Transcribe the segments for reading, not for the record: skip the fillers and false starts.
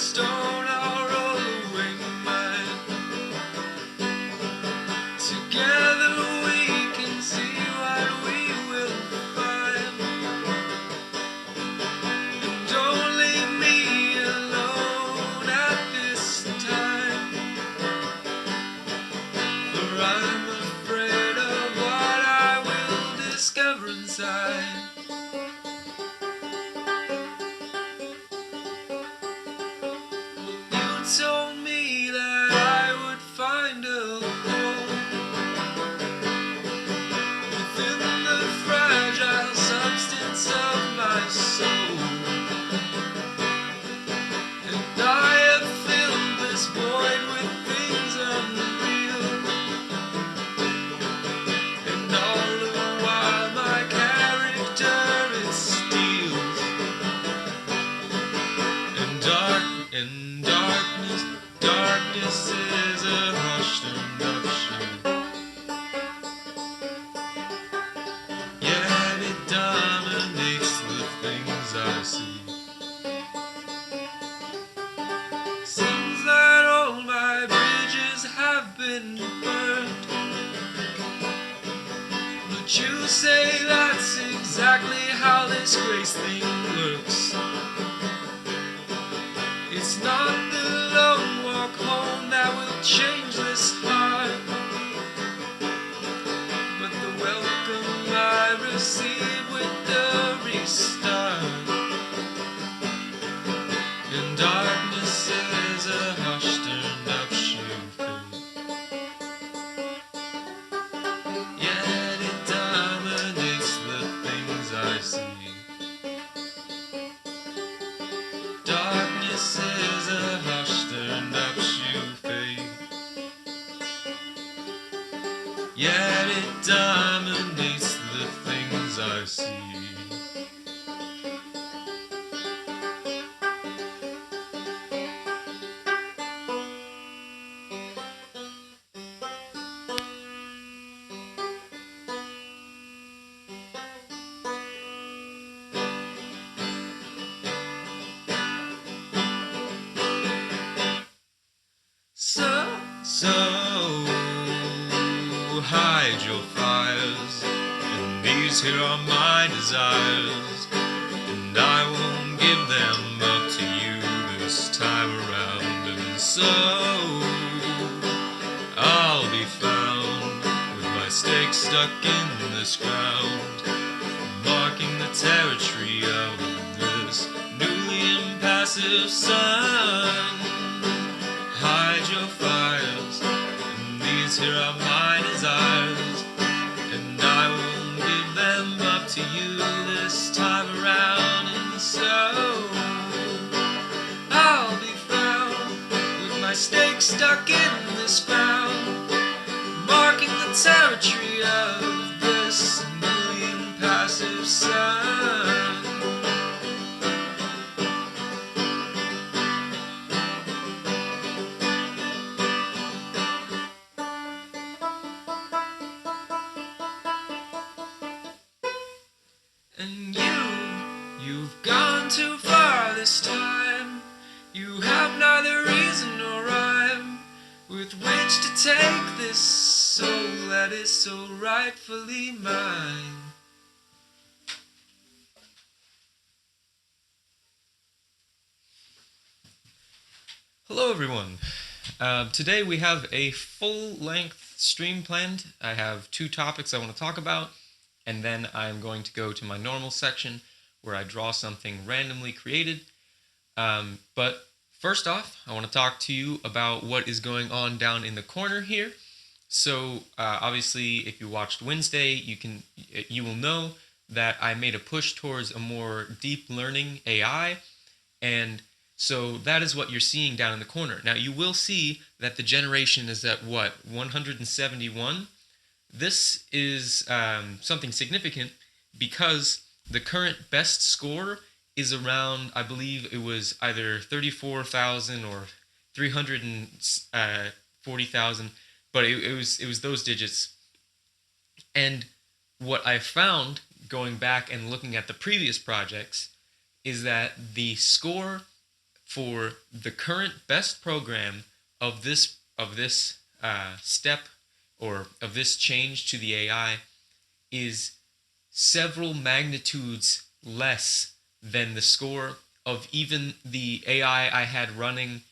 stone, I'll roll away mine. Together we can see what we will find. And don't leave me alone at this time, for I'm afraid of what I will discover inside. You told me that I would find a home within the fragile substance of my soul, and I have filled this void with things unreal, and all the while my character it steals, and darkness is a hushed and upshoot, yet it dominates the things I see. Seems that all my bridges have been burned, but you say that's exactly how this grace thing works. It's not the lone walk home that will change this heart, but the welcome I receive with the restart. And darkness is a hushed and upshoot fate, yet it dominates the things I see. Darkness is a hushed and upshoot fate, yet it dominates the things I see. So hide your fires, and these here are my desires, and I won't give them up to you this time around. And so I'll be found with my stake stuck in this ground, marking the territory of this newly impassive sun. Hide your fires, and these here are my desires, and I won't give them up to you this time around. And so I'll be found with my stake stuck in this ground, marking the territory of this newly impassive sun. And you've gone too far this time. You have neither reason nor rhyme with which to take this soul that is so rightfully mine. Hello everyone. Today we have a full-length stream planned. I have 2 topics I want to talk about, and then I'm going to go to my normal section where I draw something randomly created. But first off, I want to talk to you about what is going on down in the corner here. So obviously, if you watched Wednesday, you will know that I made a push towards a more deep learning AI, and so that is what you're seeing down in the corner. Now you will see that the generation is at what, 171. This is something significant because the current best score is around, I believe it was either 34,000 or 340,000, but it was those digits. And what I found going back and looking at the previous projects is that the score for the current best program of this step, or of this change to the AI, is several magnitudes less than the score of even the AI I had running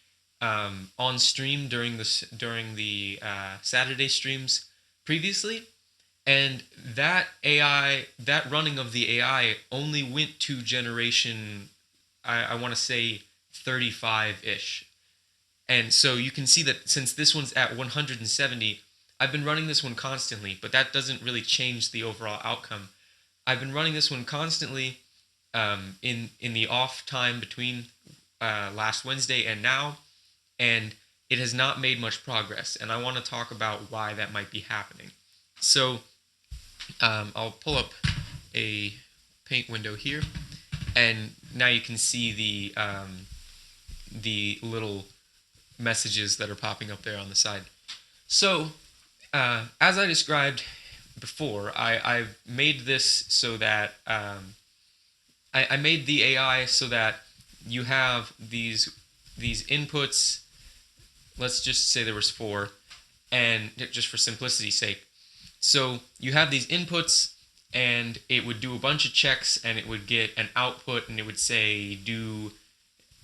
on stream during the Saturday streams previously. And that running of the AI only went to generation, I want to say 35-ish. And so you can see that since this one's at 170, I've been running this one constantly, but that doesn't really change the overall outcome. I've been running this one constantly in the off time between last Wednesday and now, and it has not made much progress. And I want to talk about why that might be happening. So I'll pull up a paint window here, and now you can see the little messages that are popping up there on the side. So as I described before, I made this so that I made the AI so that you have these inputs. Let's just say there was 4, and just for simplicity's sake. So you have these inputs, and it would do a bunch of checks, and it would get an output, and it would say do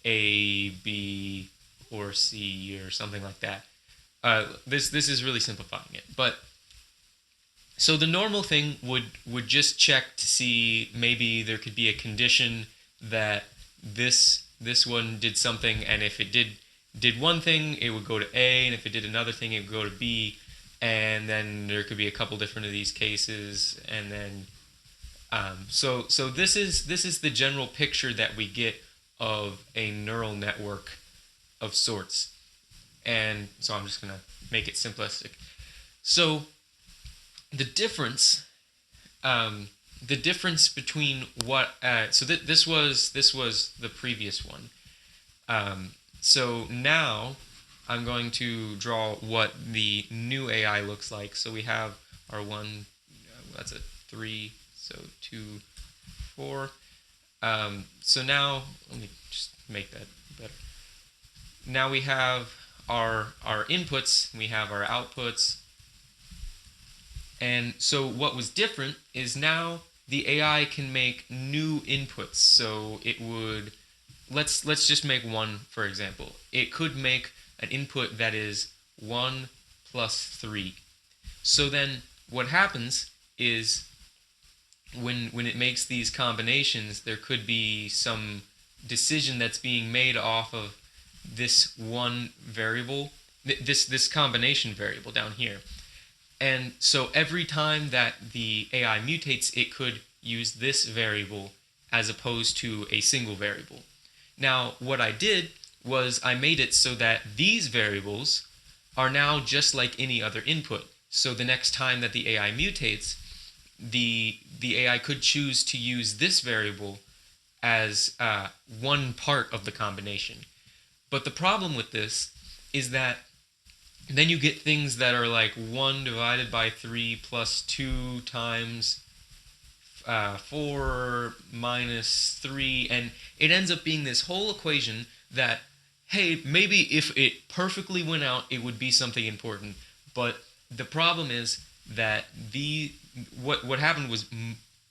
A, B, or C, or something like that. This is really simplifying it, but so the normal thing would just check to see maybe there could be a condition that this one did something, and if it did one thing, it would go to A, and if it did another thing, it would go to B, and then there could be a couple different of these cases, and then so this is the general picture that we get of a neural network of sorts. And so I'm just going to make it simplistic. So the difference between what this was the previous one. So now I'm going to draw what the new AI looks like. So we have our 1, that's a 3, so 2, 4. So now let me just make that better. Now we have our inputs, we have our outputs. And so what was different is now the AI can make new inputs. So it would, let's just make 1, for example. It could make an input that is 1 plus 3. So then what happens is when it makes these combinations, there could be some decision that's being made off of this one variable, this combination variable down here. And so every time that the AI mutates, it could use this variable as opposed to a single variable. Now, what I did was I made it so that these variables are now just like any other input. So the next time that the AI mutates, the AI could choose to use this variable as one part of the combination. But the problem with this is that then you get things that are like 1 divided by 3 plus 2 times 4 minus 3, and it ends up being this whole equation that, hey, maybe if it perfectly went out, it would be something important. But the problem is that what happened was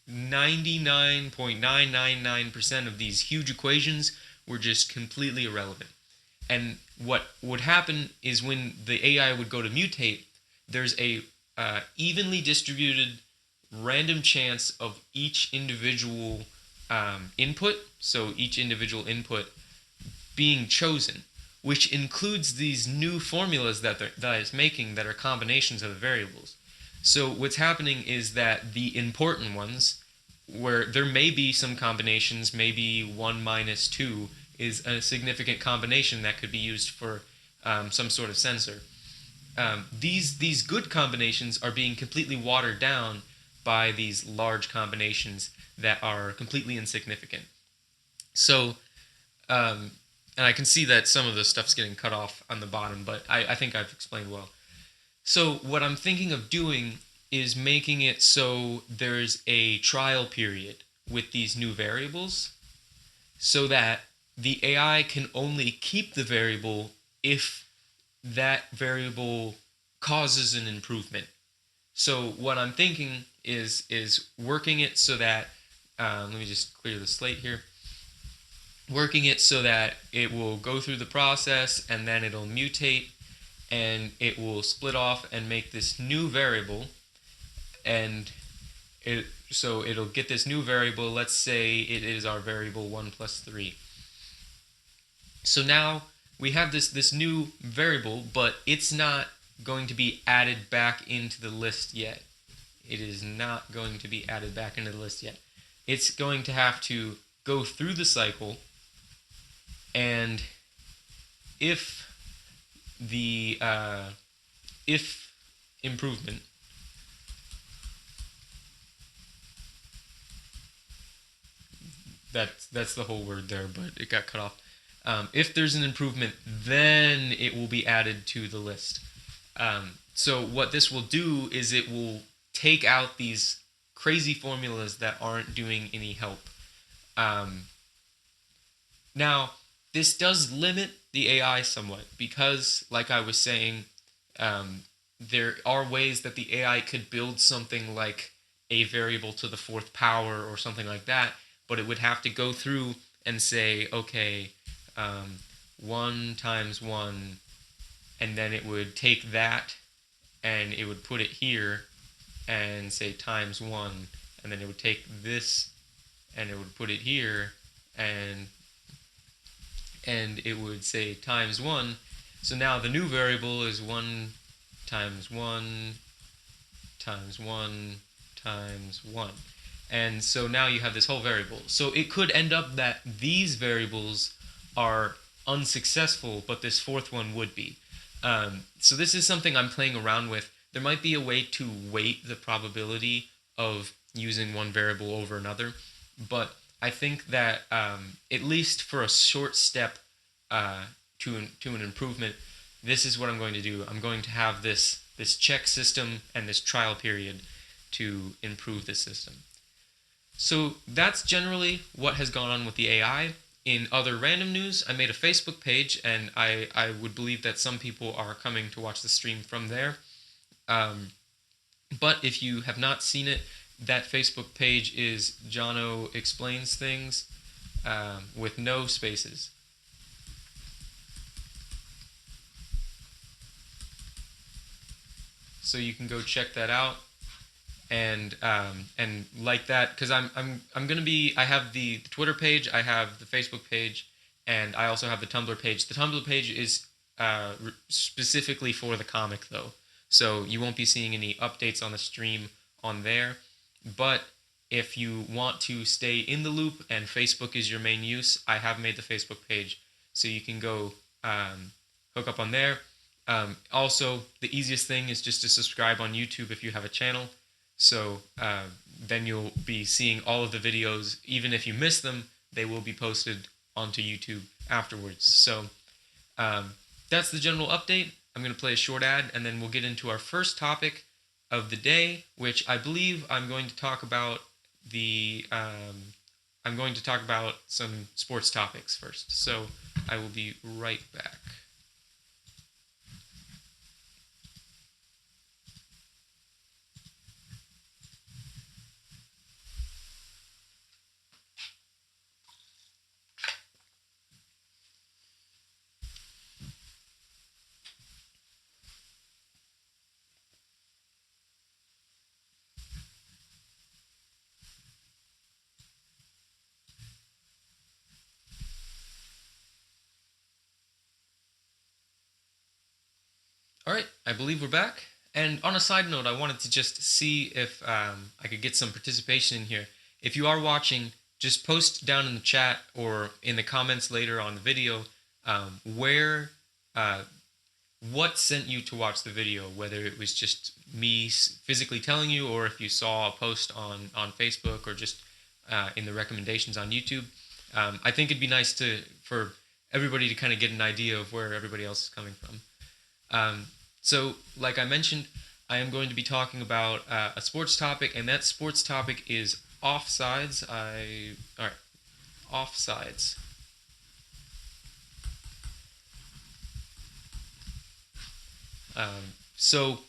99.999% of these huge equations were just completely irrelevant. And what would happen is when the AI would go to mutate, there's a evenly distributed random chance of each individual input, so each individual input being chosen, which includes these new formulas that it's making that are combinations of the variables. So what's happening is that the important ones, where there may be some combinations, maybe 1 minus 2 is a significant combination that could be used for some sort of sensor. These good combinations are being completely watered down by these large combinations that are completely insignificant. So, and I can see that some of the stuff's getting cut off on the bottom, but I think I've explained well. So what I'm thinking of doing is making it so there's a trial period with these new variables, so that the AI can only keep the variable if that variable causes an improvement. So what I'm thinking is working it so that let me just clear the slate here. Working it so that it will go through the process and then it'll mutate and it will split off and make this new variable, and so it'll get this new variable. Let's say it is our variable 1 plus 3. So now we have this new variable, but it's not going to be added back into the list yet. It is not going to be added back into the list yet. It's going to have to go through the cycle, and if the if improvement that's the whole word there, but it got cut off. If there's an improvement, then it will be added to the list. So what this will do is it will take out these crazy formulas that aren't doing any help. Now, this does limit the AI somewhat because, like I was saying, there are ways that the AI could build something like a variable to the fourth power or something like that, but it would have to go through and say, okay, 1 times 1, and then it would take that and it would put it here and say times 1, and then it would take this and it would put it here and it would say times 1. So now the new variable is 1 times 1 times 1 times 1. And so now you have this whole variable. So it could end up that these variables are unsuccessful, but this fourth one would be. So this is something I'm playing around with. There might be a way to weight the probability of using one variable over another, but I think that at least for a short step to an improvement, this is what I'm going to do. I'm going to have this check system and this trial period to improve the system. So that's generally what has gone on with the AI. In other random news, I made a Facebook page, and I would believe that some people are coming to watch the stream from there. But if you have not seen it, that Facebook page is Jono Explains Things with no spaces. So you can go check that out and like that, because I'm gonna be, I have the Twitter page, I have the Facebook page, and I also have the Tumblr page. The Tumblr page is specifically for the comic though, so you won't be seeing any updates on the stream on there. But if you want to stay in the loop and Facebook is your main use, I have made the Facebook page, so you can go hook up on there. Also, the easiest thing is just to subscribe on YouTube if you have a channel. So then you'll be seeing all of the videos. Even if you miss them, they will be posted onto YouTube afterwards. So that's the general update. I'm going to play a short ad, and then we'll get into our first topic of the day, which I believe I'm going to talk about I'm going to talk about some sports topics first. So I will be right back. All right, I believe we're back. And on a side note, I wanted to just see if I could get some participation in here. If you are watching, just post down in the chat or in the comments later on the video what sent you to watch the video, whether it was just me physically telling you, or if you saw a post on Facebook, or just in the recommendations on YouTube. I think it'd be nice for everybody to kind of get an idea of where everybody else is coming from. So, like I mentioned, I am going to be talking about a sports topic, and that sports topic is offsides. Offsides. So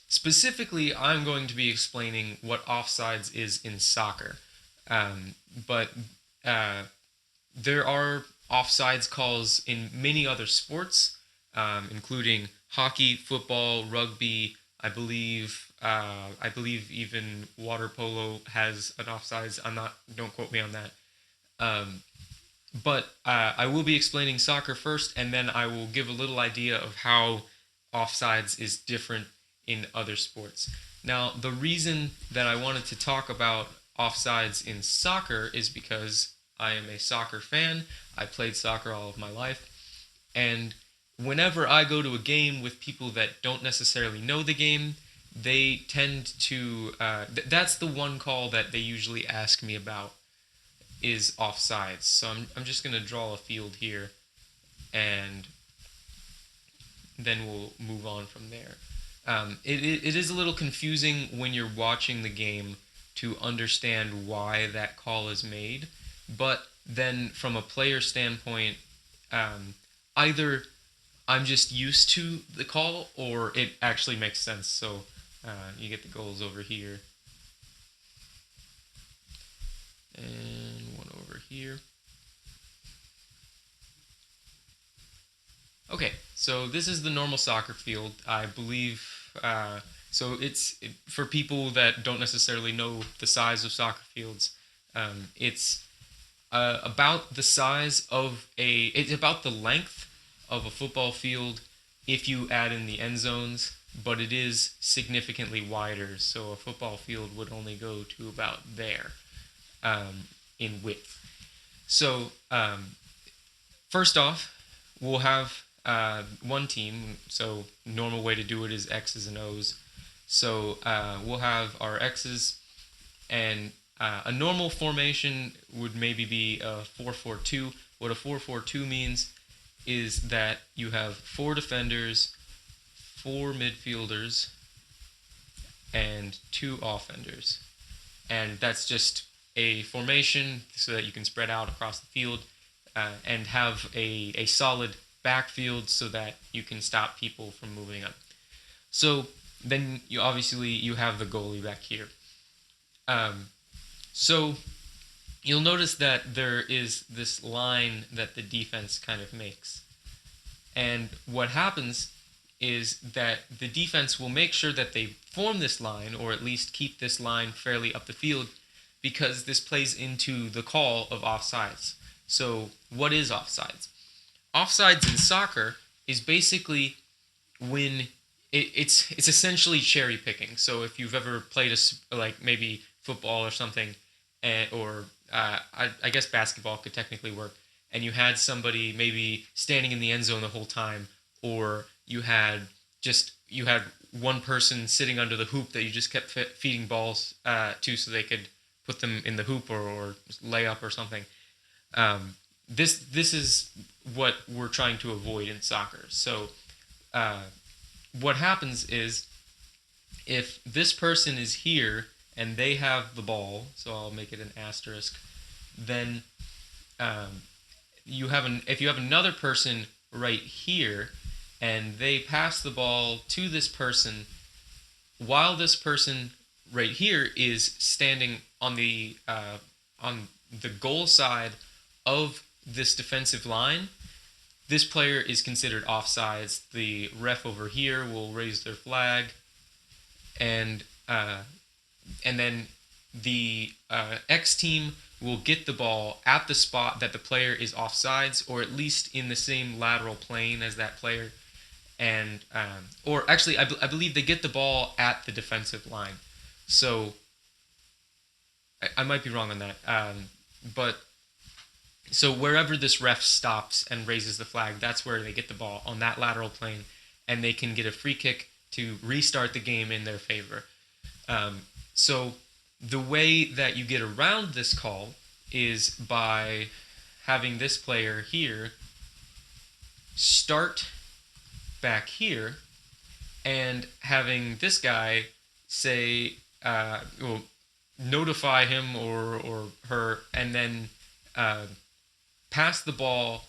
specifically, I'm going to be explaining what offsides is in soccer. But uh, there are offsides calls in many other sports, including hockey, football, rugby. I believe even water polo has an offsides. I'm not. Don't quote me on that. Um, but I will be explaining soccer first, and then I will give a little idea of how offsides is different in other sports. Now, the reason that I wanted to talk about offsides in soccer is because I am a soccer fan. I played soccer all of my life, and whenever I go to a game with people that don't necessarily know the game, they tend to. That's the one call that they usually ask me about is offsides. So I'm just going to draw a field here, and then we'll move on from there. It is a little confusing when you're watching the game to understand why that call is made, but then from a player standpoint, either I'm just used to the call or it actually makes sense. So you get the goals over here. And one over here. Okay, so this is the normal soccer field. I believe, so for people that don't necessarily know the size of soccer fields, it's about the size of it's about the length of a football field if you add in the end zones, but it is significantly wider, so a football field would only go to about there in width. So first off, we'll have one team. So normal way to do it is X's and O's. So we'll have our X's, and a normal formation would maybe be a 4-4-2. What a 4-4-2 means is that you have 4 defenders, 4 midfielders, and 2 offenders. And that's just a formation so that you can spread out across the field and have a solid backfield so that you can stop people from moving up. So then you have the goalie back here. So you'll notice that there is this line that the defense kind of makes. And what happens is that the defense will make sure that they form this line, or at least keep this line fairly up the field, because this plays into the call of offsides. So what is offsides? Offsides in soccer is basically when it's essentially cherry picking. So if you've ever played like maybe football or something, or I guess basketball could technically work, and you had somebody maybe standing in the end zone the whole time, or you had one person sitting under the hoop that you just kept feeding balls to so they could put them in the hoop or lay up or something. This is what we're trying to avoid in soccer. So what happens is if this person is here and they have the ball, so I'll make it an asterisk, then if you have another person right here and they pass the ball to this person while this person right here is standing on the goal side of this defensive line, this player is considered offsides. The ref over here will raise their flag, and then the X team will get the ball at the spot that the player is offsides, or at least in the same lateral plane as that player. And or actually, I believe they get the ball at the defensive line. So I might be wrong on that, but so wherever this ref stops and raises the flag, that's where they get the ball on that lateral plane, and they can get a free kick to restart the game in their favor. So the way that you get around this call is by having this player here start back here and having this guy say, notify him or her, and then pass the ball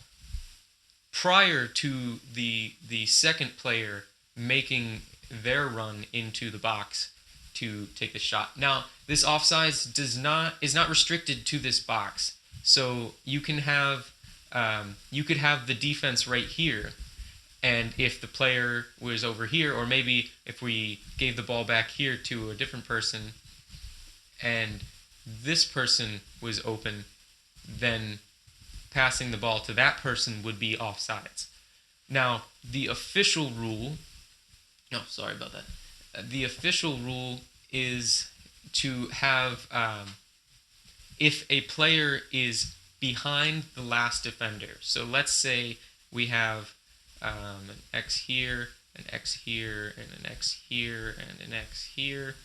prior to the second player making their run into the box to take the shot. Now, this offsides is not restricted to this box. So you can have you could have the defense right here, and if the player was over here, or maybe if we gave the ball back here to a different person, and this person was open, then passing the ball to that person would be offsides. Now, the official rule, no, sorry about that. The official rule is to have, if a player is behind the last defender. So let's say we have an X here, an X here, and an X here, and an X here,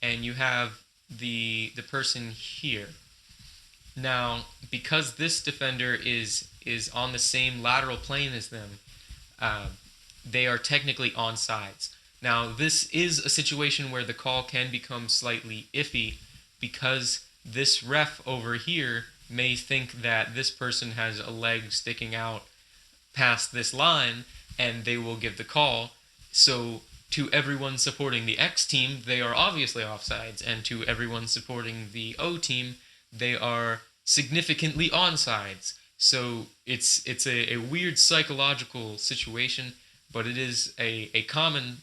and you have the person here. Now, because this defender is on the same lateral plane as them, they are technically onsides. Now, this is a situation where the call can become slightly iffy because this ref over here may think that this person has a leg sticking out past this line, and they will give the call. So to everyone supporting the X team, they are obviously offsides, and to everyone supporting the O team, they are significantly onsides. So it's a weird psychological situation, but it is a common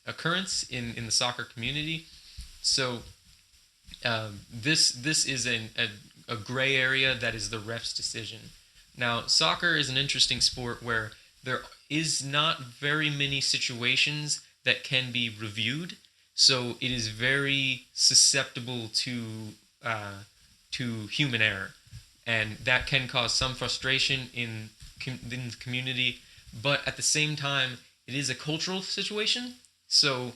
occurrence in the soccer community. So this is a gray area that is the ref's decision. Now, soccer is an interesting sport where there is not very many situations that can be reviewed, so it is very susceptible to human error, and that can cause some frustration in the community. But at the same time, it is a cultural situation, so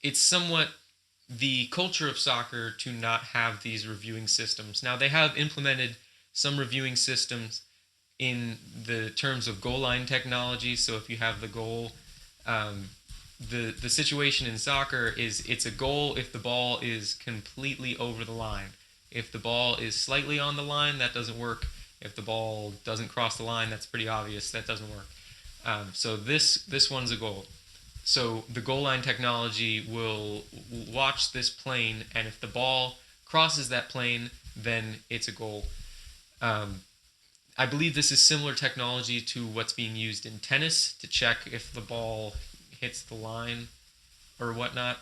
it's somewhat the culture of soccer to not have these reviewing systems. Now, they have implemented some reviewing systems in the terms of goal line technology. So if you have the goal, the situation in soccer is it's a goal if the ball is completely over the line. If the ball is slightly on the line, that doesn't work. If the ball doesn't cross the line, that's pretty obvious, that doesn't work. So this one's a goal. So the goal line technology will watch this plane, and if the ball crosses that plane, then it's a goal. I believe this is similar technology to what's being used in tennis to check if the ball hits the line or whatnot.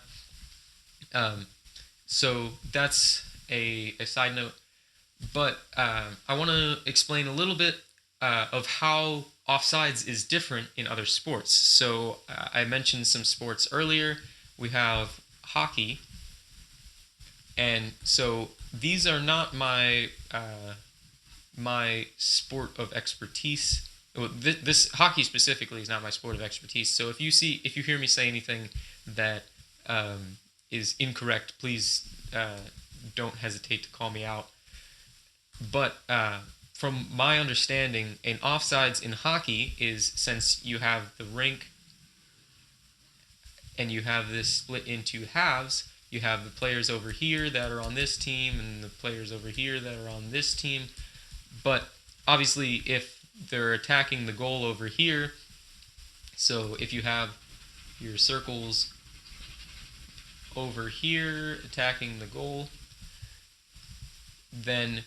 So that's a side note. But I want to explain a little bit of how offsides is different in other sports. So I mentioned some sports earlier. We have hockey. And so these are not my sport of expertise. Well, this hockey specifically is not my sport of expertise. So if you hear me say anything that is incorrect, please don't hesitate to call me out. But from my understanding, an offsides in hockey is, since you have the rink and you have this split into halves, you have the players over here that are on this team and the players over here that are on this team. But obviously, if they're attacking the goal over here, so if you have your circles over here attacking the goal, then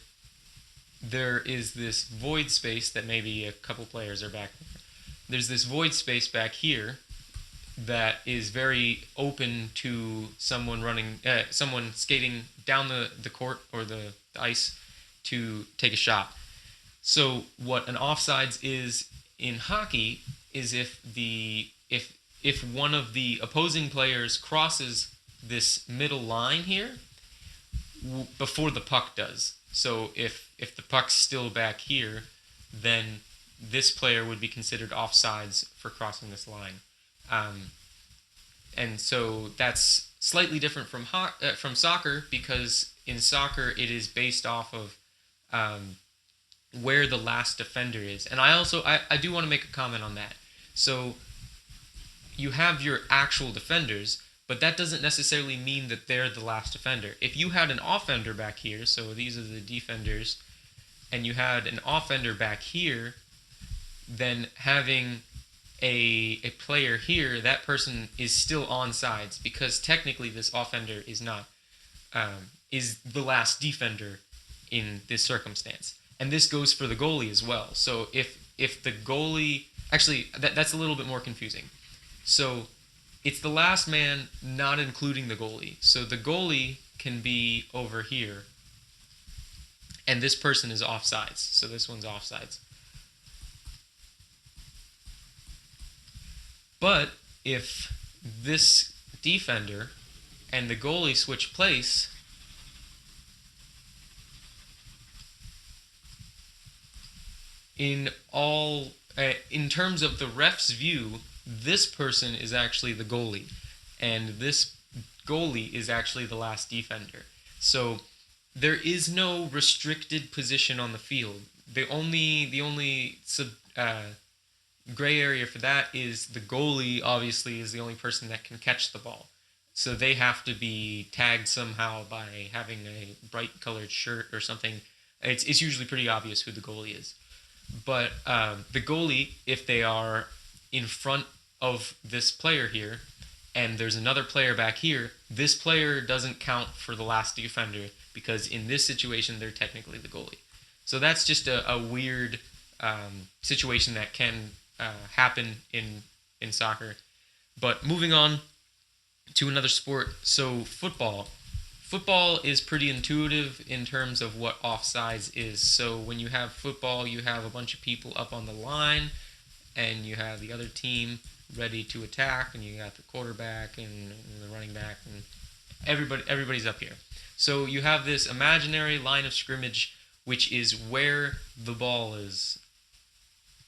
there is this void space that maybe a couple players are back there. There's this void space back here that is very open to someone someone skating down the court or the ice to take a shot. So what an offsides is in hockey is if one of the opposing players crosses this middle line here before the puck does. So if the puck's still back here, then this player would be considered offsides for crossing this line. And so that's slightly different from soccer, because in soccer it is based off of where the last defender is. And I do want to make a comment on that. So you have your actual defenders, but that doesn't necessarily mean that they're the last defender. If you had an offender back here, so these are the defenders, and you had an offender back here, then having a player here, that person is still onside because technically this offender is not is the last defender in this circumstance, and this goes for the goalie as well. So if the goalie actually that's a little bit more confusing. So it's the last man, not including the goalie. So the goalie can be over here, and this person is offsides. So this one's offsides. But if this defender and the goalie switch place, in terms of the ref's view, this person is actually the goalie, and this goalie is actually the last defender. So there is no restricted position on the field. The only gray area for that is the goalie obviously is the only person that can catch the ball. So they have to be tagged somehow by having a bright colored shirt or something. It's usually pretty obvious who the goalie is. But the goalie, if they are in front of this player here, and there's another player back here, this player doesn't count for the last defender because in this situation, they're technically the goalie. So that's just a weird situation that can happen in soccer. But moving on to another sport, so football. Football is pretty intuitive in terms of what offsides is. So when you have football, you have a bunch of people up on the line, and you have the other team ready to attack, and you got the quarterback and the running back, and everybody's up here. So you have this imaginary line of scrimmage, which is where the ball is.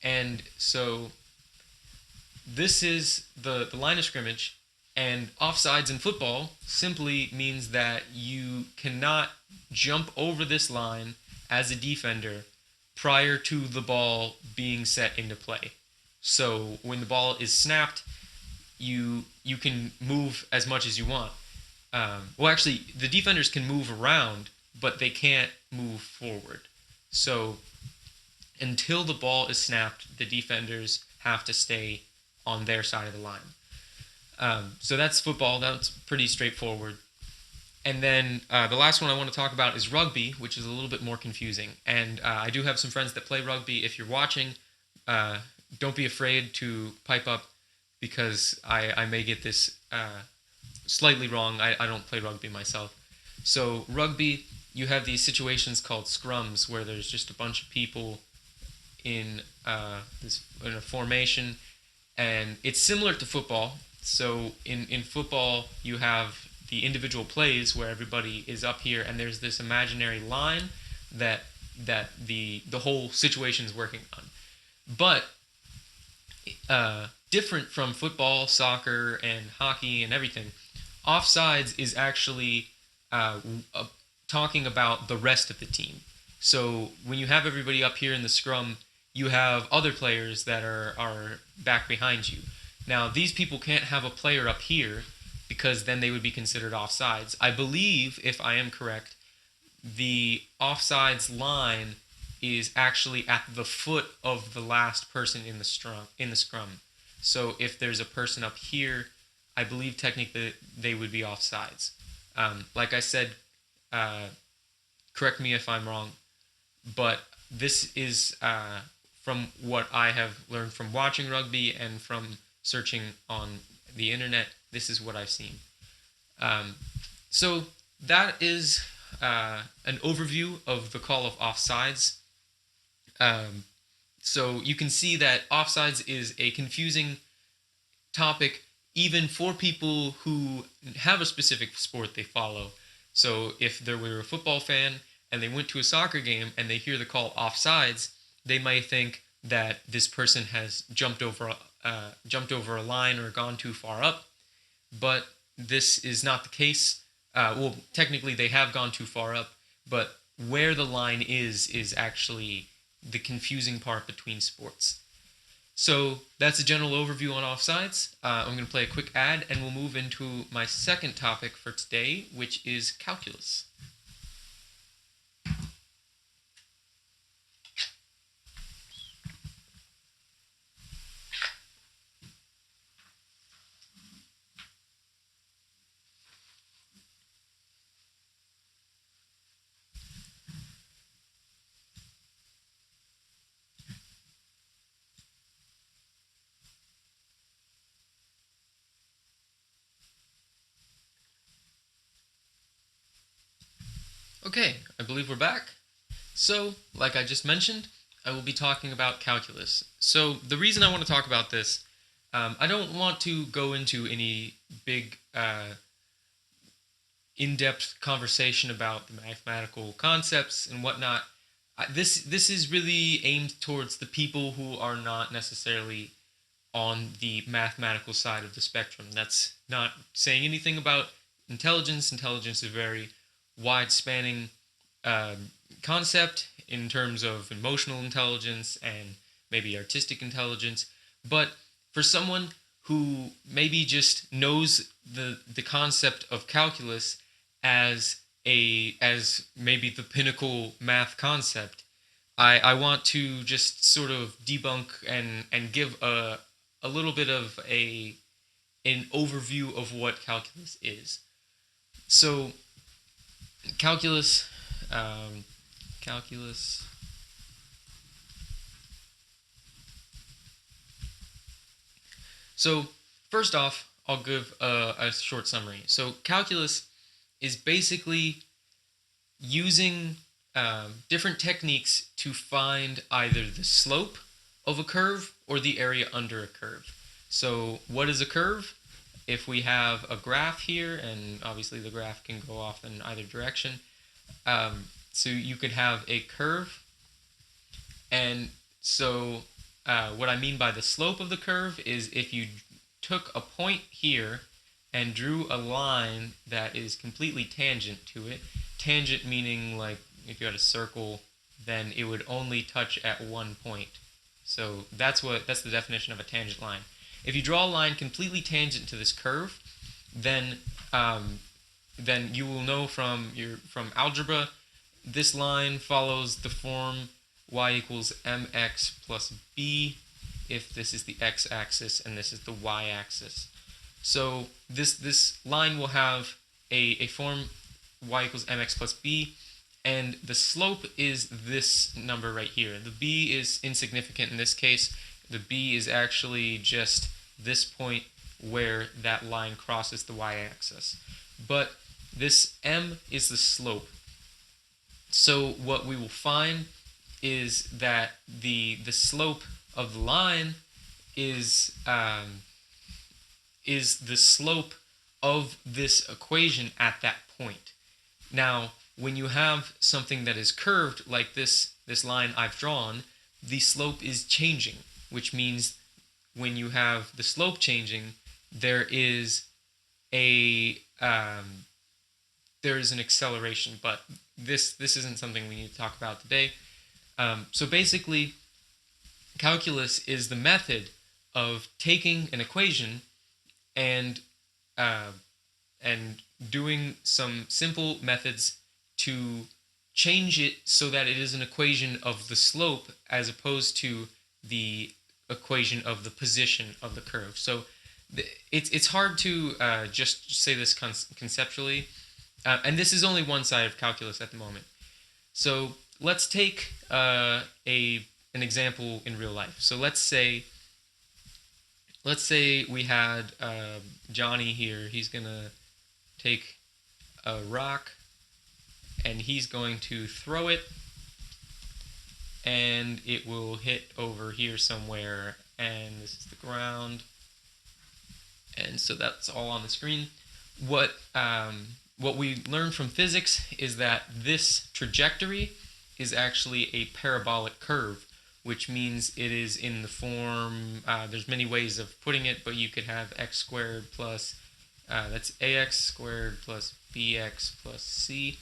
And so this is the line of scrimmage, and offsides in football simply means that you cannot jump over this line as a defender prior to the ball being set into play. So when the ball is snapped, you can move as much as you want. Well, actually, the defenders can move around, but they can't move forward. So until the ball is snapped, the defenders have to stay on their side of the line. So that's football. That's pretty straightforward. And then the last one I want to talk about is rugby, which is a little bit more confusing. And I do have some friends that play rugby. If you're watching, don't be afraid to pipe up because I may get this slightly wrong. I don't play rugby myself. So rugby, you have these situations called scrums where there's just a bunch of people in a formation, and it's similar to football. So in football, you have the individual plays where everybody is up here, and there's this imaginary line that the whole situation is working on. But different from football, soccer, and hockey and everything, offsides is actually talking about the rest of the team. So when you have everybody up here in the scrum, you have other players that are back behind you. Now, these people can't have a player up here because then they would be considered offsides. I believe, if I am correct, the offsides line is actually at the foot of the last person in the scrum. So if there's a person up here, I believe technically they would be offsides. Like I said, correct me if I'm wrong, but this is from what I have learned from watching rugby and from searching on the internet. This is what I've seen. So that is an overview of the call of offsides. So you can see that offsides is a confusing topic even for people who have a specific sport they follow. So if there were a football fan and they went to a soccer game and they hear the call offsides, they might think that this person has jumped over a line or gone too far up. But this is not the case. Well, technically they have gone too far up, but where the line is actually the confusing part between sports. So that's a general overview on offsides. I'm going to play a quick ad and we'll move into my second topic for today, which is calculus. Okay, I believe we're back. So, like I just mentioned, I will be talking about calculus. So, the reason I want to talk about this, I don't want to go into any big, in-depth conversation about the mathematical concepts and whatnot. This is really aimed towards the people who are not necessarily on the mathematical side of the spectrum. That's not saying anything about intelligence. Intelligence is a very wide-spanning concept in terms of emotional intelligence and maybe artistic intelligence. But for someone who maybe just knows the concept of calculus as maybe the pinnacle math concept, I want to just sort of debunk and give a little bit of an overview of what calculus is. So calculus um, calculus so first off, I'll give a short summary. So calculus is basically using different techniques to find either the slope of a curve or the area under a curve. So what is a curve? If we have a graph here, and obviously the graph can go off in either direction, so you could have a curve, and so what I mean by the slope of the curve is if you took a point here and drew a line that is completely tangent to it, tangent meaning like if you had a circle, then it would only touch at one point. So that's the definition of a tangent line. If you draw a line completely tangent to this curve, then you will know from algebra, this line follows the form y equals mx plus b if this is the x-axis and this is the y-axis. So this line will have a form y equals mx plus b, and the slope is this number right here. The b is insignificant in this case. The b is actually just this point where that line crosses the y-axis. But this m is the slope. So what we will find is that the slope of the line is the slope of this equation at that point. Now, when you have something that is curved like this line I've drawn, the slope is changing, which means when you have the slope changing, there is an acceleration. But this isn't something we need to talk about today. So basically, calculus is the method of taking an equation and doing some simple methods to change it so that it is an equation of the slope as opposed to the equation of the position of the curve. So it's hard to just say this conceptually, and this is only one side of calculus at the moment. So let's take an example in real life. So let's say we had Johnny here. He's gonna take a rock and he's going to throw it, and it will hit over here somewhere, and this is the ground, and so that's all on the screen. What we learned from physics is that this trajectory is actually a parabolic curve, which means it is in the form, there's many ways of putting it, but you could have x squared plus, that's ax squared plus bx plus c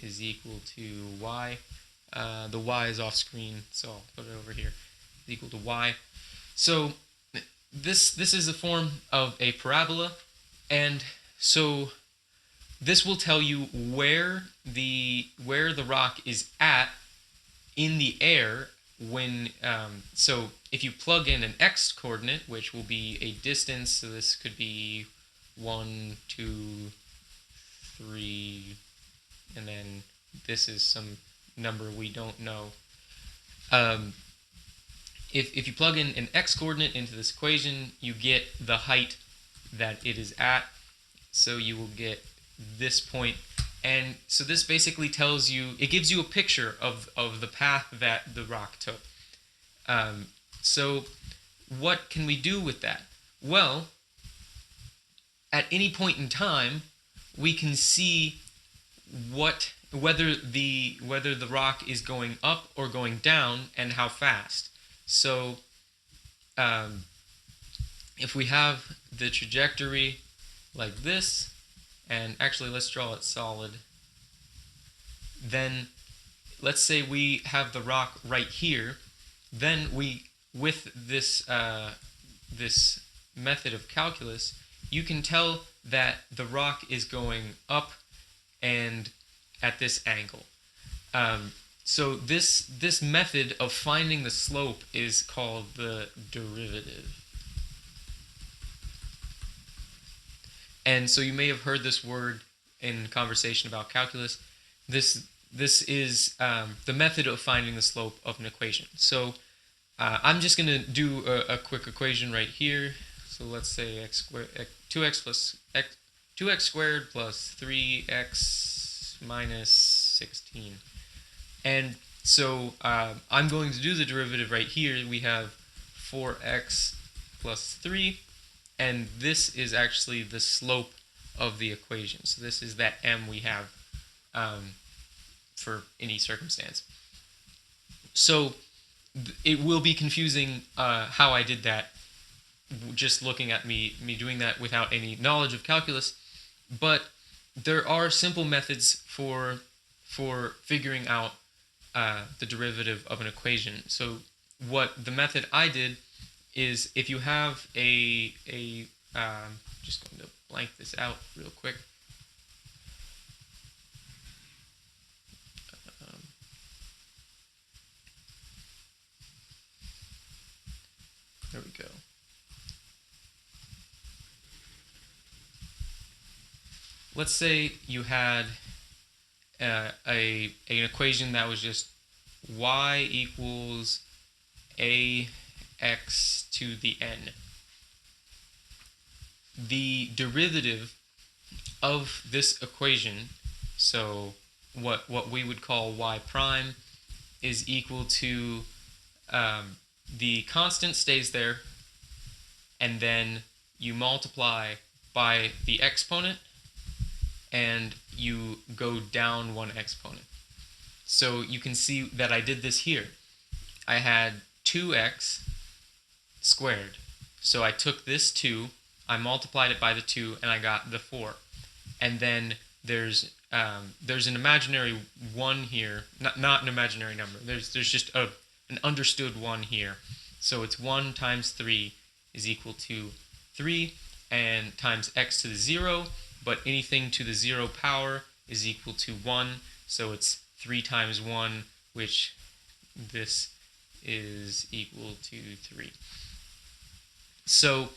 is equal to y. The y is off screen, so I'll put it over here, is equal to y. So this is a form of a parabola, and so this will tell you where the rock is at in the air when so if you plug in an x coordinate, which will be a distance, so this could be 1, 2, 3, and then this is some number we don't know. If you plug in an x coordinate into this equation, you get the height that it is at. So you will get this point And so this basically tells you, it gives you a picture of the path that the rock took. So what can we do with that? Well, at any point in time, we can see whether the rock is going up or going down and how fast. So if we have the trajectory like this, and actually let's draw it solid, then let's say we have the rock right here, then we, with this this method of calculus, you can tell that the rock is going up and at this angle. So this method of finding the slope is called the derivative. And so you may have heard this word in conversation about calculus. This is the method of finding the slope of an equation. So I'm just going to do a quick equation right here. So let's say 2x squared plus 3x minus 16. And so I'm going to do the derivative right here. We have 4x plus 3. And this is actually the slope of the equation. So this is that m we have for any circumstance. So it will be confusing how I did that, just looking at me doing that without any knowledge of calculus. But there are simple methods for figuring out the derivative of an equation. So what the method I did is, if you have just going to blank this out real quick. There we go. Let's say you had an equation that was just y equals ax to the n. The derivative of this equation, so what we would call y prime, is equal to the constant stays there, and then you multiply by the exponent, and you go down one exponent. So you can see that I did this here. I had 2x squared. So I took this 2, I multiplied it by the 2, and I got the 4. And then there's an imaginary 1 here, not an imaginary number. There's just an understood 1 here. So it's 1 times 3 is equal to 3, and times x to the 0, but anything to the 0 power is equal to 1, so it's 3 times 1, which this is equal to 3. So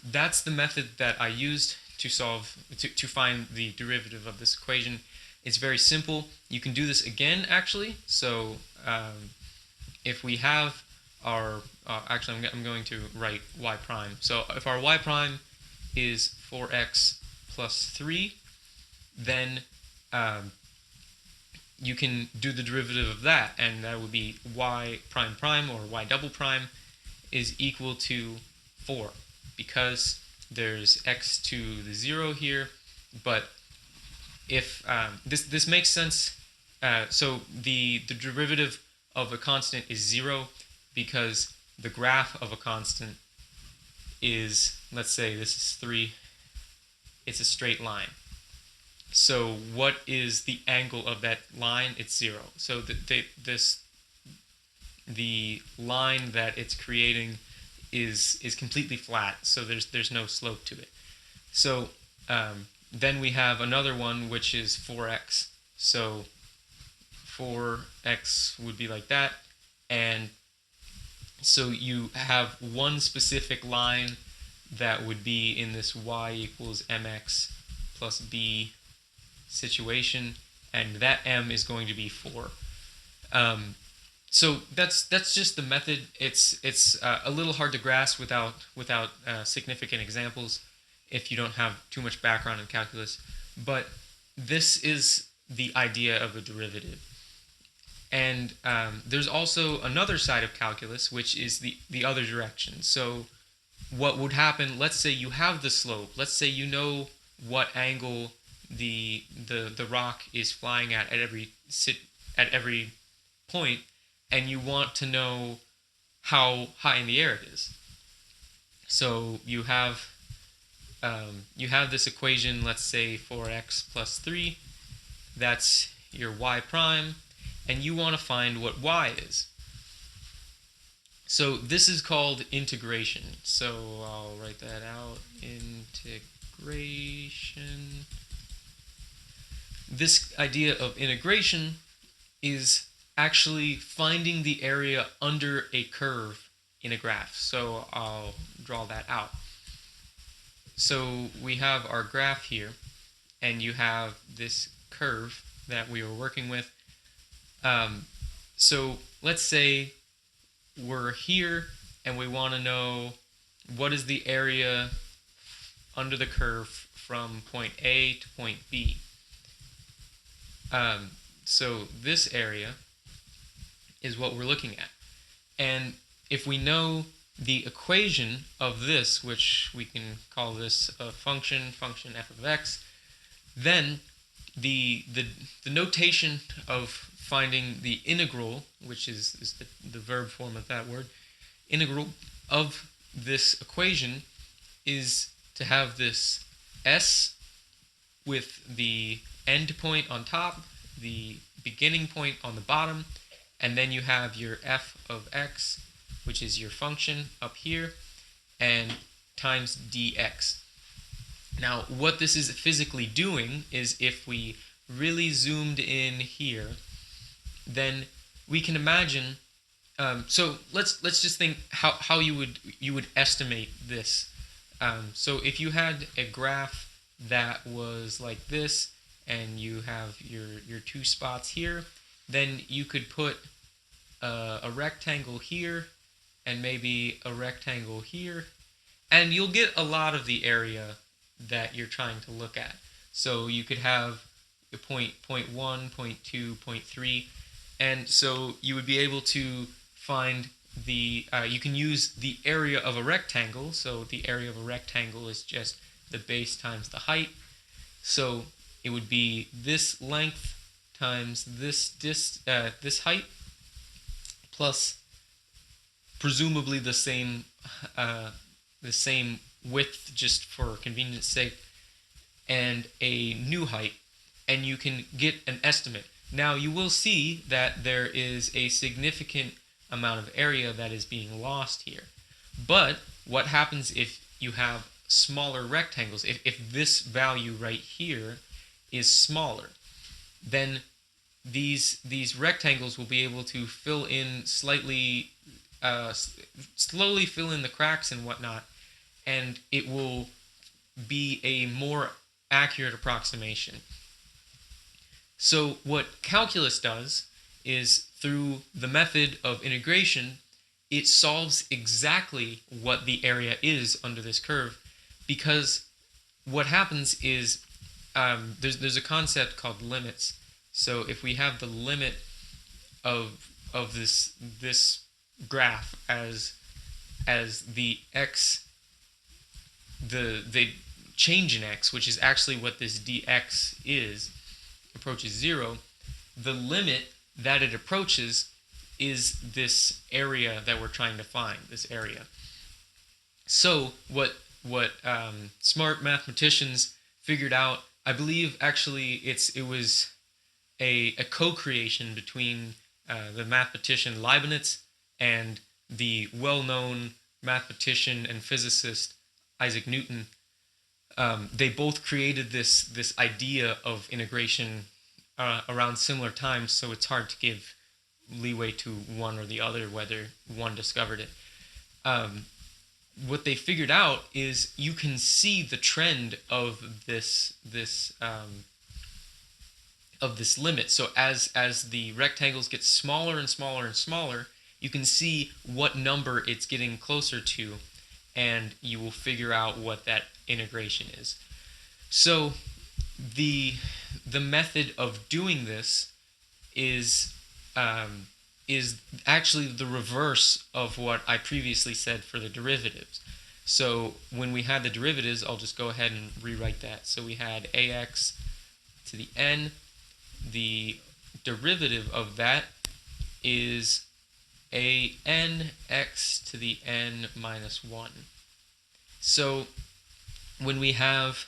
that's the method that I used to find the derivative of this equation. It's very simple. You can do this again, actually. So if we have our actually I'm going to write y prime. So if our y prime is 4x plus 3, then you can do the derivative of that, and that would be y prime prime, or y double prime, is equal to 4, because there's x to the 0 here. But if this makes sense, so the derivative of a constant is 0, because the graph of a constant is, let's say this is 3, it's a straight line. So what is the angle of that line? It's 0. So the line that it's creating is completely flat, so there's no slope to it. So then we have another one, which is 4x. So 4x would be like that, and so you have one specific line that would be in this y equals mx plus b situation, and that m is going to be 4. So that's just the method. It's a little hard to grasp without significant examples if you don't have too much background in calculus. But this is the idea of a derivative. And there's also another side of calculus, which is the other direction. So what would happen, let's say you have the slope. Let's say you know what angle the rock is flying at every point, and you want to know how high in the air it is. So you have this equation, let's say 4x plus 3, that's your y prime, and you want to find what y is. So this is called integration. So I'll write that out, integration. This idea of integration is actually finding the area under a curve in a graph. So I'll draw that out. So we have our graph here, and you have this curve that we were working with. So let's say we're here and we want to know what is the area under the curve from point A to point B. So this area is what we're looking at. And if we know the equation of this, which we can call this a function f of x, then the notation of finding the integral, which is the verb form of that word, integral of this equation, is to have this s with the end point on top, the beginning point on the bottom, and then you have your f of x, which is your function up here, and times dx. Now, what this is physically doing is, if we really zoomed in here, then we can imagine. So let's just think how you would estimate this. So if you had a graph that was like this, and you have your two spots here, then you could put a rectangle here and maybe a rectangle here, and you'll get a lot of the area that you're trying to look at. So you could have a point 1, point 2, point 3, and so you would be able to find the, you can use the area of a rectangle. So the area of a rectangle is just the base times the height. So it would be this length times this height, plus presumably the same width, just for convenience sake, and a new height, and you can get an estimate. Now you will see that there is a significant amount of area that is being lost here. But what happens if you have smaller rectangles? If this value right here is smaller, then these rectangles will be able to fill in slowly fill in the cracks and whatnot, and it will be a more accurate approximation. So what calculus does is, through the method of integration, it solves exactly what the area is under this curve, because what happens is there's a concept called limits. So if we have the limit of this graph as the x, the change in x, which is actually what this dx is, approaches 0, the limit that it approaches is this area that we're trying to find, this area. So what smart mathematicians figured out, I believe actually it was a co-creation between the mathematician Leibniz and the well-known mathematician and physicist Isaac Newton. They both created this idea of integration around similar times, so it's hard to give leeway to one or the other whether one discovered it. What they figured out is you can see the trend of this limit. So as the rectangles get smaller and smaller and smaller, you can see what number it's getting closer to, and you will figure out what that integration is. So the the method of doing this is um, is actually the reverse of what I previously said for the derivatives. So when we had the derivatives, I'll just go ahead and rewrite that. So we had ax to the n. The derivative of that is a n x to the n minus 1. So when we have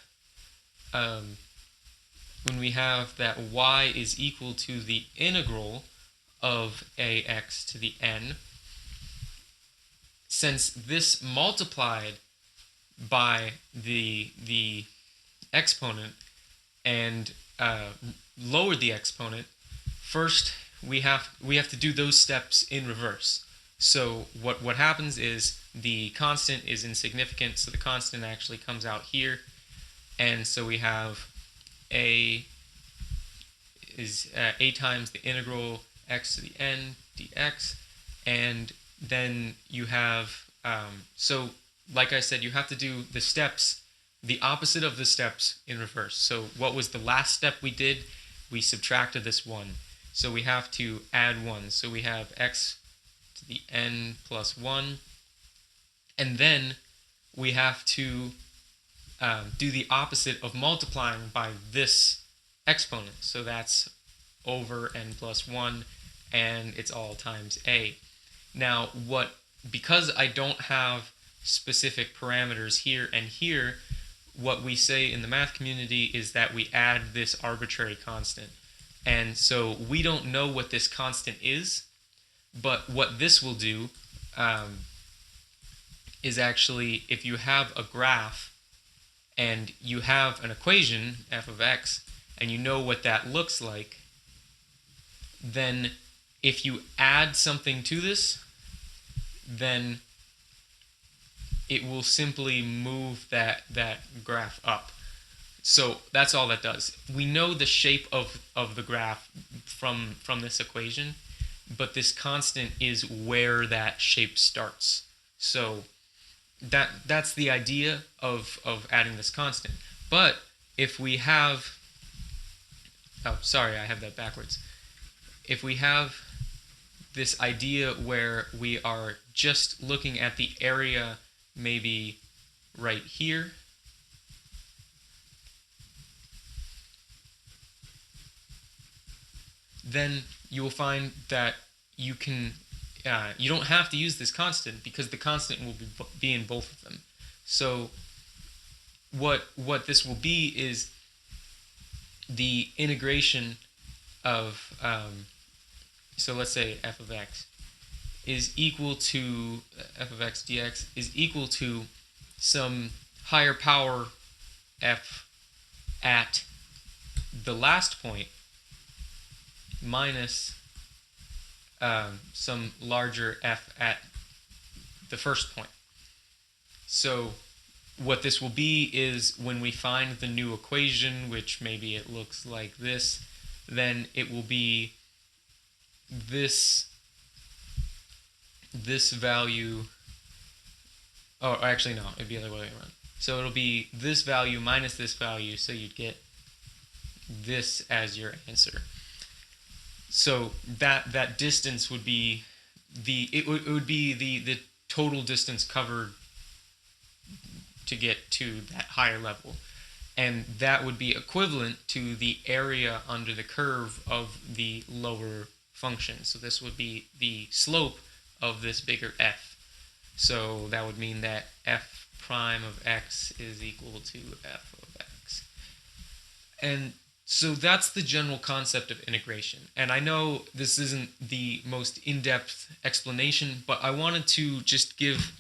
that y is equal to the integral of ax to the n, since this multiplied by the exponent and lowered the exponent, first we have to do those steps in reverse. So what happens is the constant is insignificant, so the constant actually comes out here, and so we have a is a times the integral x to the n dx, and then you have so like I said, you have to do the steps, the opposite of the steps in reverse. So what was the last step we did? We subtracted this 1. So we have to add 1. So we have x to the n plus 1. And then we have to do the opposite of multiplying by this exponent. So that's over n plus 1, and it's all times a. Now, because I don't have specific parameters here and here, what we say in the math community is that we add this arbitrary constant. And so we don't know what this constant is, but what this will do is actually, if you have a graph and you have an equation, f of x, and you know what that looks like, then if you add something to this, then it will simply move that graph up. So that's all that does. We know the shape of the graph from this equation, but this constant is where that shape starts. So that's the idea of adding this constant. But if we have, oh, sorry, I have that backwards. If we have this idea where we are just looking at the area maybe right here, then you will find that you can you don't have to use this constant, because the constant will be in both of them. So what this will be is the integration of so let's say f of x is equal to f of x dx is equal to some higher power f at the last point minus some larger f at the first point. So what this will be is, when we find the new equation, which maybe it looks like this, then it will be this value, oh, actually no, it'd be the other way around. So it'll be this value minus this value, so you'd get this as your answer. So that distance would be it would be the total distance covered to get to that higher level, and that would be equivalent to the area under the curve of the lower function. So this would be the slope of this bigger f. So that would mean that f prime of x is equal to f of x. And so that's the general concept of integration. And I know this isn't the most in-depth explanation, but I wanted to just give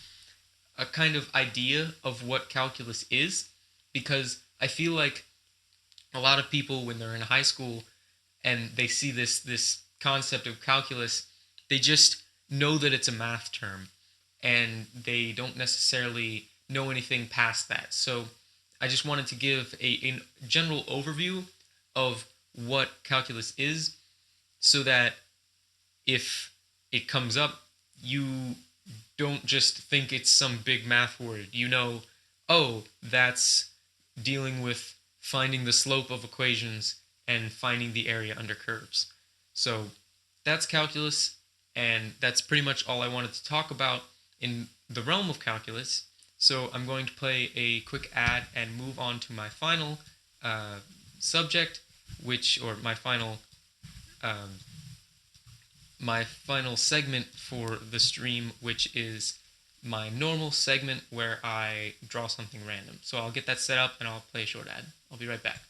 a kind of idea of what calculus is, because I feel like a lot of people, when they're in high school and they see this concept of calculus, they just know that it's a math term, and they don't necessarily know anything past that. So I just wanted to give a general overview of what calculus is, so that if it comes up, you don't just think it's some big math word. You know, oh, that's dealing with finding the slope of equations, and finding the area under curves. So that's calculus, and that's pretty much all I wanted to talk about in the realm of calculus. So I'm going to play a quick ad and move on to my final subject, or my final segment for the stream, which is my normal segment where I draw something random. So I'll get that set up and I'll play a short ad. I'll be right back.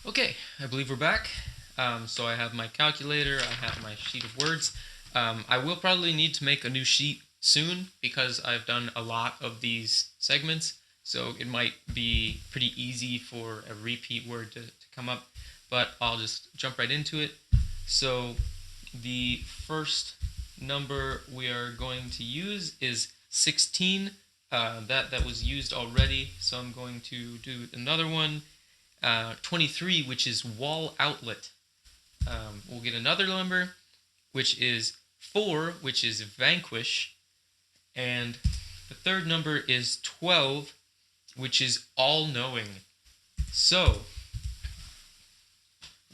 Okay, I believe we're back. So I have my calculator, I have my sheet of words. I will probably need to make a new sheet soon because I've done a lot of these segments, so it might be pretty easy for a repeat word to come up, but I'll just jump right into it. So the first number we are going to use is 16. That was used already, so I'm going to do another one. 23, which is wall outlet. We'll get another number, which is 4, which is vanquish. And the third number is 12, which is all-knowing. So,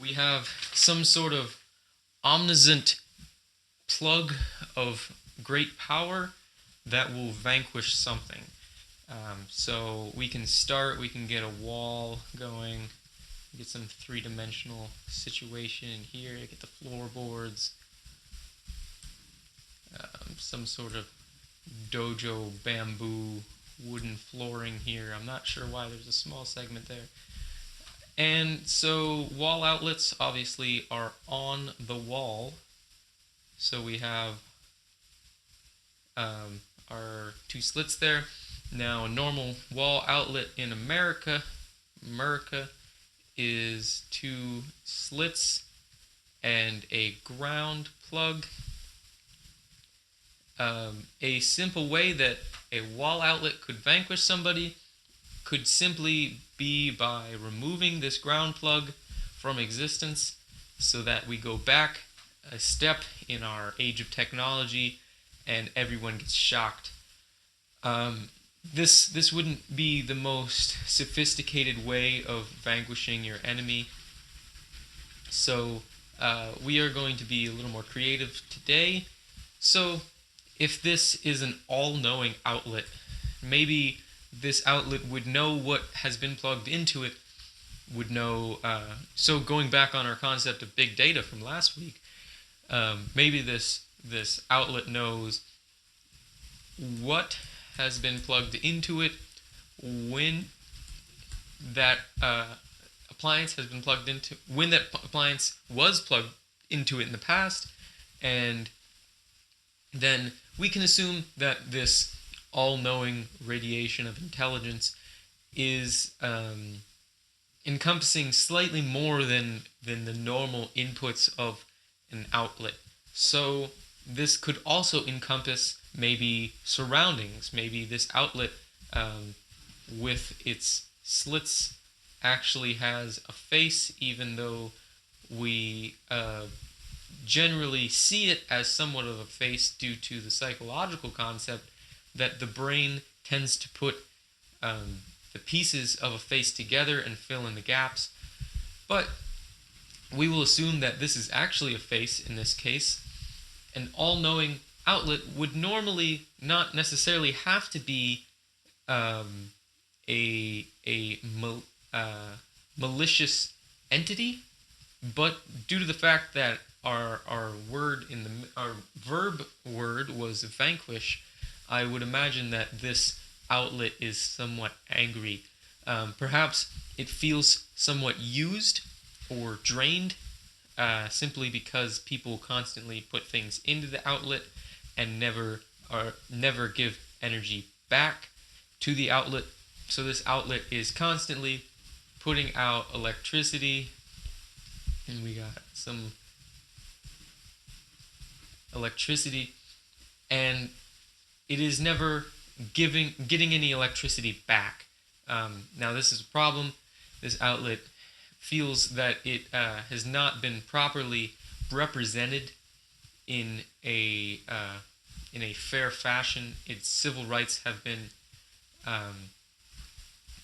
we have some sort of omniscient plug of great power that will vanquish something. So we can get a wall going, get some three-dimensional situation in here, get the floorboards, some sort of dojo bamboo wooden flooring here. I'm not sure why there's a small segment there. And so wall outlets obviously are on the wall. So we have our two slits there. Now, a normal wall outlet in America is 2 slits and a ground plug. A simple way that a wall outlet could vanquish somebody could simply be by removing this ground plug from existence, so that we go back a step in our age of technology and everyone gets shocked. This wouldn't be the most sophisticated way of vanquishing your enemy. So we are going to be a little more creative today. So if this is an all-knowing outlet, maybe this outlet would know what has been plugged into it, would know. So going back on our concept of big data from last week, maybe this outlet knows what has been plugged into it, when that appliance has been plugged into, when that appliance was plugged into it in the past, and then we can assume that this all-knowing radiation of intelligence is encompassing slightly more than the normal inputs of an outlet. So this could also encompass maybe surroundings. Maybe this outlet with its slits actually has a face, even though we generally see it as somewhat of a face due to the psychological concept that the brain tends to put the pieces of a face together and fill in the gaps. But we will assume that this is actually a face in this case. An all-knowing outlet would normally not necessarily have to be malicious entity, but due to the fact that our verb word was vanquish, I would imagine that this outlet is somewhat angry. Perhaps it feels somewhat used or drained, simply because people constantly put things into the outlet and never or never give energy back to the outlet. So this outlet is constantly putting out electricity, and we got some electricity, and it is never getting any electricity back. Now this is a problem. This outlet feels that it has not been properly represented in a fair fashion. Its civil rights have been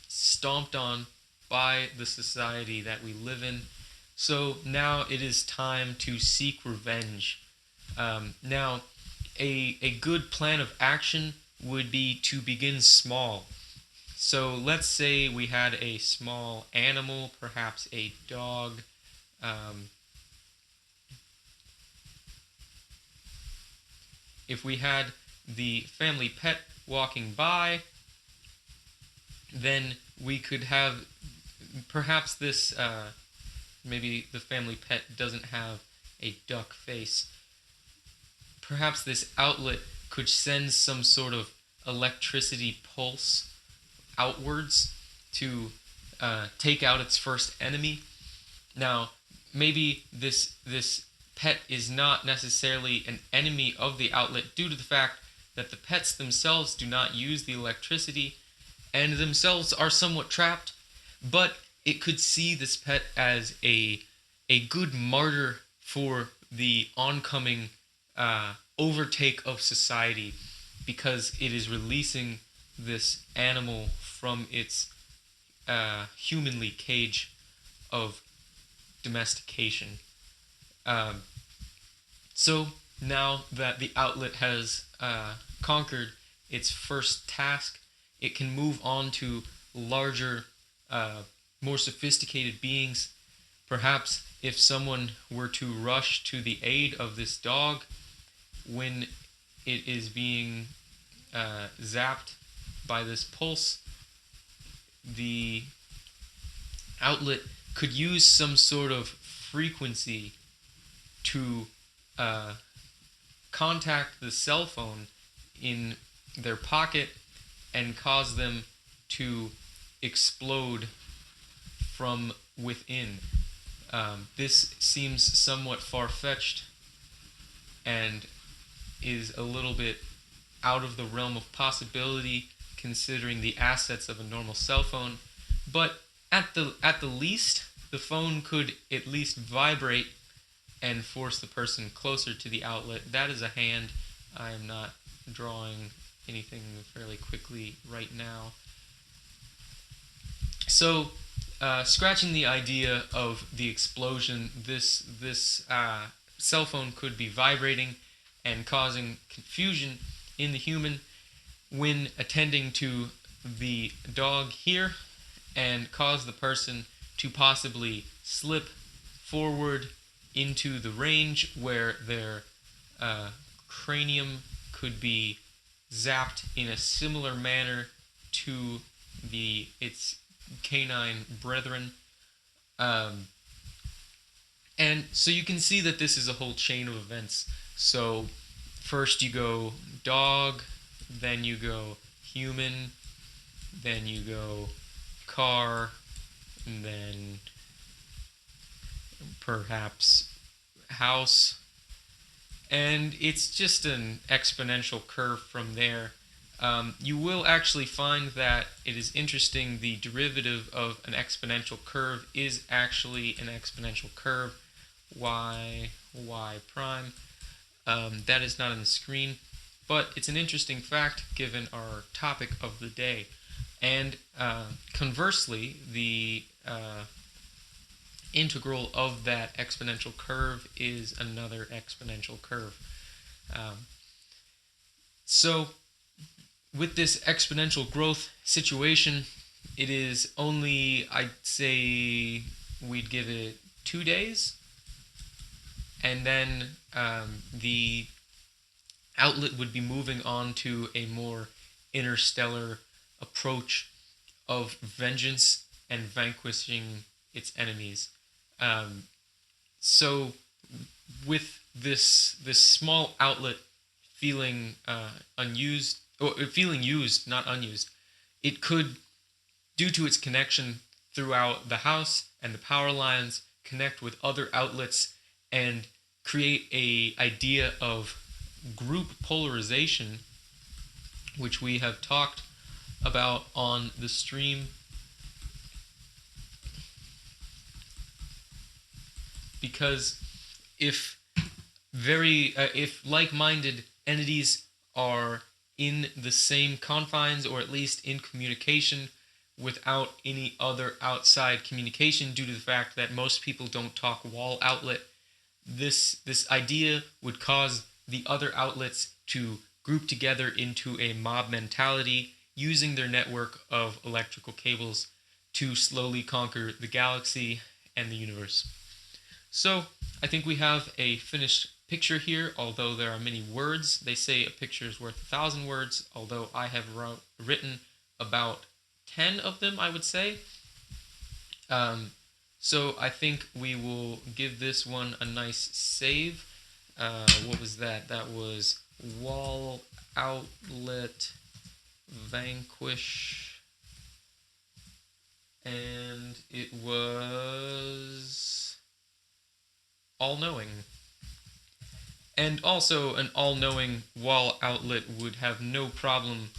stomped on by the society that we live in. So now it is time to seek revenge. Now, a good plan of action would be to begin small. So let's say we had a small animal, perhaps a dog. If we had the family pet walking by, then we could have perhaps this, maybe the family pet doesn't have a duck face. Perhaps this outlet could send some sort of electricity pulse outwards to take out its first enemy. Now, maybe this pet is not necessarily an enemy of the outlet due to the fact that the pets themselves do not use the electricity and themselves are somewhat trapped, but it could see this pet as a good martyr for the oncoming overtake of society, because it is releasing this animal from its humanly cage of domestication. So now that the outlet has conquered its first task, it can move on to larger, more sophisticated beings. Perhaps if someone were to rush to the aid of this dog when it is being zapped by this pulse, the outlet could use some sort of frequency to contact the cell phone in their pocket and cause them to explode from within. This seems somewhat far-fetched and is a little bit out of the realm of possibility considering the assets of a normal cell phone, but at the least, the phone could at least vibrate and force the person closer to the outlet. That is a hand. I am not drawing anything fairly quickly right now. So, scratching the idea of the explosion, this cell phone could be vibrating and causing confusion in the human when attending to the dog here, and cause the person to possibly slip forward into the range where their cranium could be zapped in a similar manner to its canine brethren. And so you can see that this is a whole chain of events. So first you go dog, then you go human, then you go car, and then perhaps house, and it's just an exponential curve from there. You will actually find that it is interesting, the derivative of an exponential curve is actually an exponential curve, y prime. That is not on the screen, but it's an interesting fact given our topic of the day. And conversely, the integral of that exponential curve is another exponential curve. So with this exponential growth situation, it is only, I'd say, we'd give it 2 days, and then the outlet would be moving on to a more interstellar approach of vengeance and vanquishing its enemies. So with this small outlet feeling unused, or feeling used, not unused, it could, due to its connection throughout the house and the power lines, connect with other outlets and create a idea of group polarization, which we have talked about on the stream. Because if like-minded entities are in the same confines, or at least in communication without any other outside communication, due to the fact that most people don't talk wall outlet, this idea would cause the other outlets to group together into a mob mentality, using their network of electrical cables to slowly conquer the galaxy and the universe. So I think we have a finished picture here, although there are many words. They say a picture is worth 1,000 words, although I have written about 10 of them, I would say. So I think we will give this one a nice save. What was that? That was wall outlet vanquish, and it was all-knowing. And also, an all-knowing wall outlet would have no problem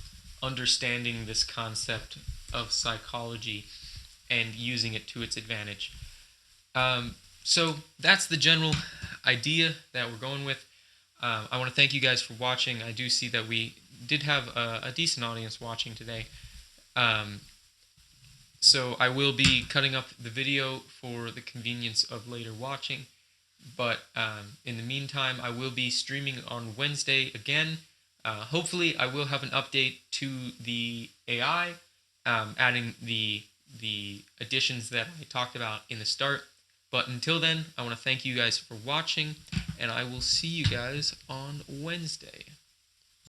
understanding this concept of psychology and using it to its advantage. So that's the general idea that we're going with. I want to thank you guys for watching. I do see that we did have a decent audience watching today. So I will be cutting up the video for the convenience of later watching. But in the meantime, I will be streaming on Wednesday again. Hopefully, I will have an update to the AI, adding the additions that I talked about in the start. But until then, I want to thank you guys for watching, and I will see you guys on Wednesday.